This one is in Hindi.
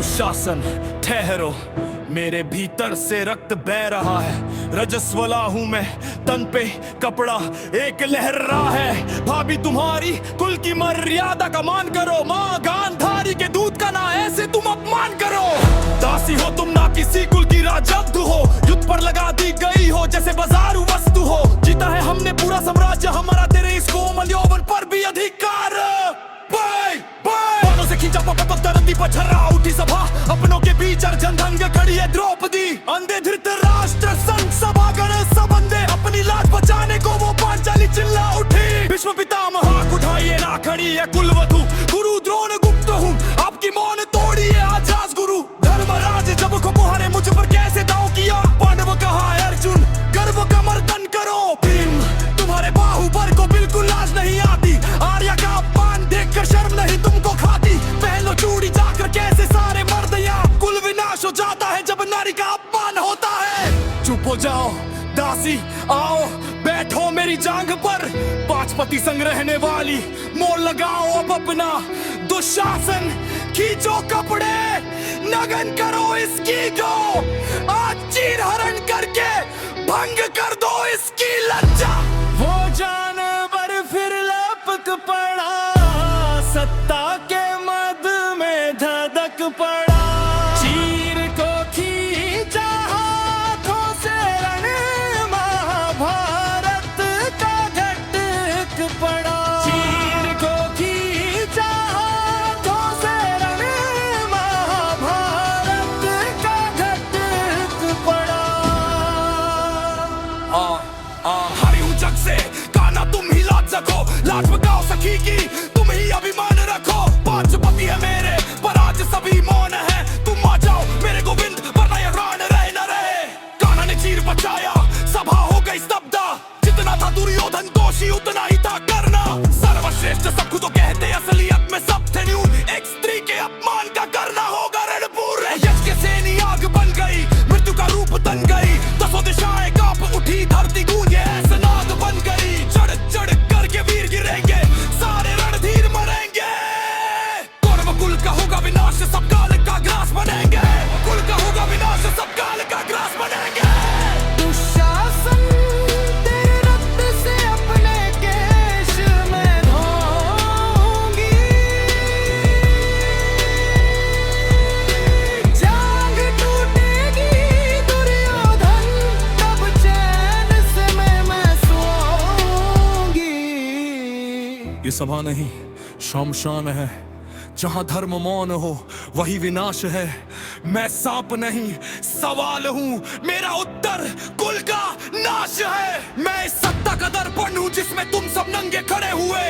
दुशासन ठहरो, मेरे भीतर से रक्त बह रहा है। रजस्वला हूं मैं, तन पे कपड़ा एक लहर रहा है। भाभी तुम्हारी कुल की मर्यादा का मान करो, माँ गांधारी के दूध का ना ऐसे तुम अपमान करो। दासी हो तुम ना किसी कुल की राजब्ध हो, युद्ध पर लगा दी गई हो जैसे बाजारू वस्तु हो। जीता है हमने पूरा साम्राज्य, हमारा तेरे इस कोमल यौवन पर भी अधिकार। बाणों से खींचा धरती पर झर्रा उठी सभा, अपनों के बीच अर्जुन धंग खड़ी है द्रौपदी। अंधे धृतराष्ट्र संग सभागण सबंदे, अपनी लाज बचाने को वो पांचाली चिल्ला उठी। भीष्म पितामह हाथ उठाइए ना, खड़ी है कुलवधु। गुरु द्रोण गुप्त हूँ, आपकी मौन तोड़िए आजाद गुरु। धर्मराज जब को मुहारे मुझ पर कैसे दांव किया, पांडव कहा अर्जुन गर्व का मर्दन करो। भीम तुम्हारे बाहुबल को बिल्कुल लाज नहीं आती, आर्या का अपमान देखकर शर्म नहीं तुमको खाती। पहलो चूड़ी जाकर कैसे सारे मर्द यहाँ, कुल विनाश हो जाता है जब नारी का अपमान होता है। चुप हो जाओ दासी, आओ बैठो मेरी जांघ पर। पांचपति संग रहने वाली मोल लगाओ अब अपना। दुशासन खींचो कपड़े, नगन करो इसकी गो। आज चीर हरण करके भंग कर दो इसकी लज्जा। वो जानवर फिर लपक पड़ा, सत्ता के मद में धधक पड़ा। चीर को खींचा हाथों से रण, महाभारत का घटक पड़ा। चीर को खींचा हाथों से रण, महाभारत का घटक पड़ा। हारी हूँ जग से, गाना तुम ही लाज सको। लाज बगाओ सखी की, तुम ही अभिमान रखो। पांचपति है मेरे पर आज सभी मौन है। तुम आ जाओ मेरे गोविंद, वरना ये राण रहे न रहे। कान्हा ने चीर बचाया, सभा हो गई स्तब्धा। जितना था दुर्योधन दोषी उतना ही था करना। सर्वश्रेष्ठ सब खुद कहते, असलियत में सब थे न्यून। एक स्त्री के अपमान का करना होगा रणपुर। यश के सेनी आग बन गई, मृत्यु का रूप तन गई। दसों दिशाएं कांप उठी, धरती गूंजे ऐसे नाद बन गई। चढ़ चढ़ करके वीर गिरेंगे, सारे रणधीर मरेंगे। कौरव कुल का होगा विनाश, सब काल का ग्रास बनेंगे। कुल का होगा विनाश, सब काल का ग्रास बनेंगे। दुशासन तेरे रक्त से अपने केश में धोऊंगी। जांघ टूटेगी दुर्योधन, तब चैन से मैं सोऊंगी। ये सभा नहीं शमशान है, जहां धर्म मौन हो वही विनाश है। मैं सांप नहीं सवाल हूँ, मेरा उत्तर कुल का नाश है। मैं इस सत्ता का दर्पण हूँ जिसमें तुम सब नंगे खड़े हुए।